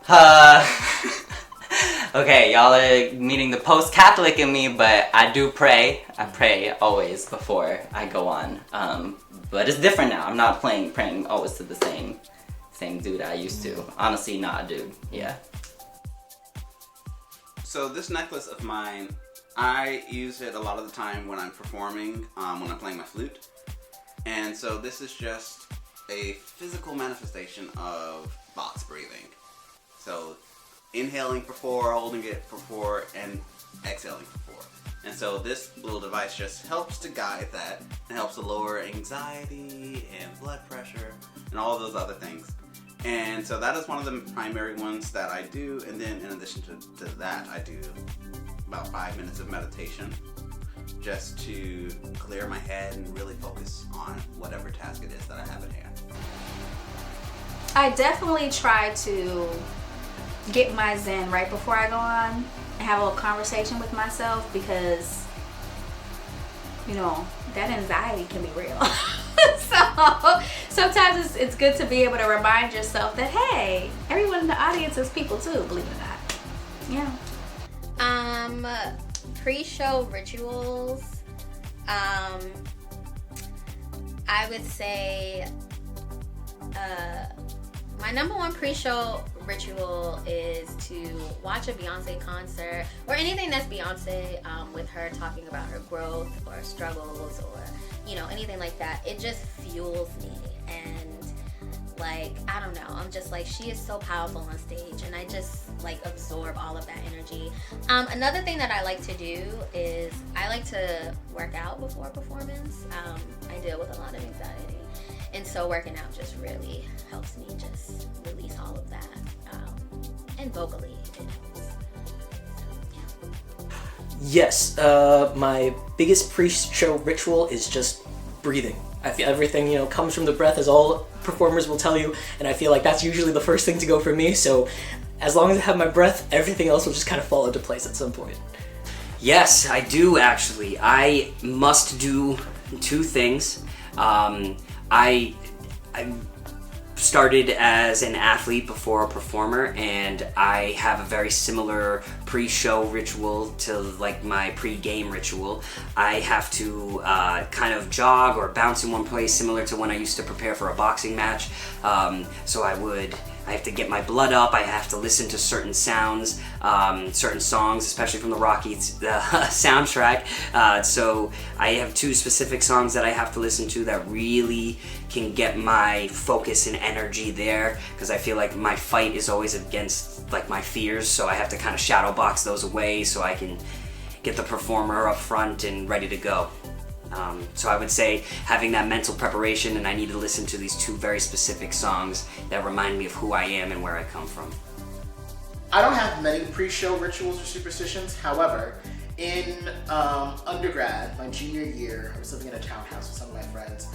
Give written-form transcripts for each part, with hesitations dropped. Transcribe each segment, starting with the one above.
Uh, okay, y'all are meeting the post-Catholic in me, but I do pray. I pray always before I go on. But it's different now. I'm not praying always to the same dude I used to. Honestly, not a dude. Yeah. So this necklace of mine, I use it a lot of the time when I'm performing, when I'm playing my flute. And so this is just a physical manifestation of box breathing. So inhaling for 4, holding it for 4, and exhaling for 4. And so this little device just helps to guide that and helps to lower anxiety and blood pressure and all those other things. And so that is one of the primary ones that I do. And then in addition to that, I do about 5 minutes of meditation just to clear my head and really focus on whatever task it is that I have at hand. I definitely try to get my zen right before I go on and have a little conversation with myself, because that anxiety can be real. So sometimes it's good to be able to remind yourself that, hey, everyone in the audience is people too, believe it or not. Yeah. Pre-show rituals. I would say my number one pre-show ritual is to watch a Beyonce concert or anything that's Beyonce, with her talking about her growth or struggles or anything like that. It just fuels me, and I don't know, I'm just she is so powerful on stage, and I just absorb all of that energy. Another thing that I like to do is I like to work out before a performance. I deal with a lot of anxiety, and so working out just really helps me just release all of that. And vocally, it helps. So, yeah. Yes, my biggest pre-show ritual is just breathing. I feel everything, comes from the breath, as all performers will tell you, and I feel like that's usually the first thing to go for me, so as long as I have my breath, everything else will just kind of fall into place at some point. Yes, I do actually. I must do 2 things. I started as an athlete before a performer, and I have a very similar pre-show ritual to my pre-game ritual. I have to kind of jog or bounce in one place, similar to when I used to prepare for a boxing match. So I have to get my blood up, I have to listen to certain sounds, certain songs, especially from the Rocky soundtrack. So I have 2 specific songs that I have to listen to that really can get my focus and energy there, because I feel like my fight is always against my fears, so I have to kind of shadow box those away so I can get the performer up front and ready to go. So I would say having that mental preparation, and I need to listen to these 2 very specific songs that remind me of who I am and where I come from. I don't have many pre-show rituals or superstitions. However, in undergrad, my junior year, I was living in a townhouse with some of my friends.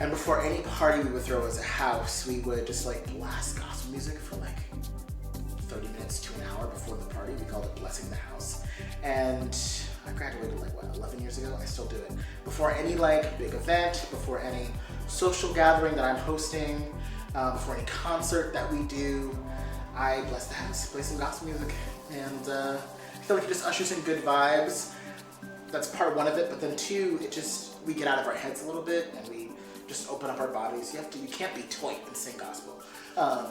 And before any party we would throw as a house, we would just blast gospel music for 30 minutes to an hour before the party. We called it Blessing the House. And I graduated 11 years ago. I still do it. Before any big event, before any social gathering that I'm hosting, before any concert that we do, I bless the house, play some gospel music, and I feel like it just ushers in good vibes. That's part 1 of it, but then 2, we get out of our heads a little bit and we just open up our bodies. You can't be toy and sing gospel.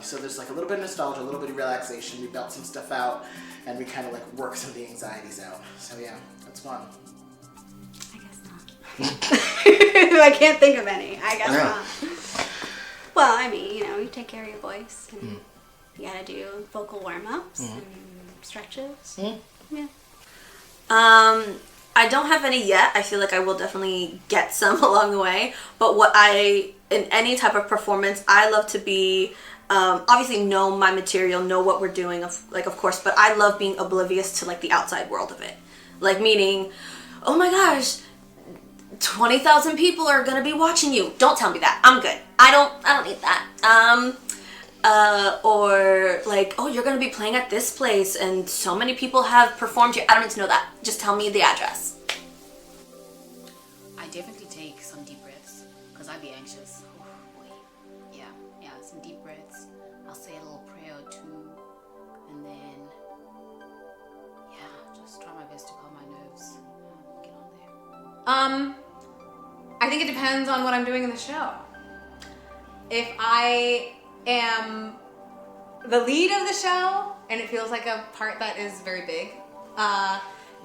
So there's a little bit of nostalgia, a little bit of relaxation. We belt some stuff out, and we kind of work some of the anxieties out. So yeah, that's fun. I guess not. I can't think of any. I guess not. Well, I mean, you take care of your voice, and you gotta do vocal warm-ups and stretches. Yeah. I don't have any yet. I feel like I will definitely get some along the way. But in any type of performance, I love to be, obviously know my material, know what we're doing, of course, but I love being oblivious to the outside world of it. Meaning, oh my gosh, 20,000 people are gonna be watching you. Don't tell me that. I'm good. I don't need that. Or oh, you're gonna be playing at this place and so many people have performed here. I don't need to know that. Just tell me the address. I definitely take some deep breaths because I'd be anxious. Yeah, some deep breaths. I'll say a little prayer or 2 I think it depends on what I'm doing in the show. If I am the lead of the show and it feels like a part that is very big,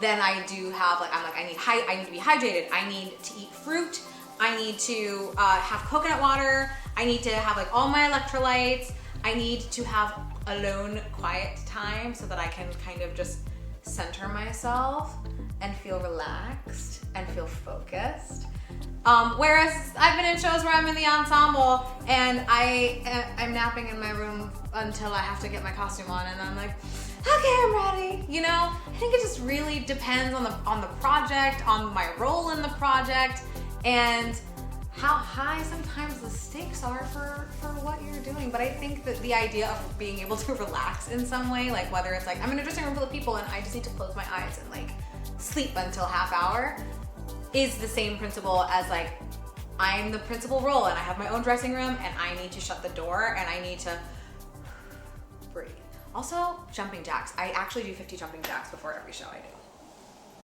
then I do have I need to be hydrated. I need to eat fruit. I need to have coconut water. I need to have like all my electrolytes. I need to have alone, quiet time so that I can kind of just center myself and feel relaxed and feel focused. Whereas I've been in shows where I'm in the ensemble and I'm napping in my room until I have to get my costume on, and I'm like, okay, I'm ready. You know, I think it just really depends on the project, on my role in the project, and how high sometimes the stakes are for what you're doing. But I think that the idea of being able to relax in some way, like whether it's like I'm in a dressing room full of people and I just need to close my eyes and like sleep until half hour, is the same principle as like I'm the principal role and I have my own dressing room and I need to shut the door and I need to breathe. Also, jumping jacks. I actually do 50 jumping jacks before every show I do.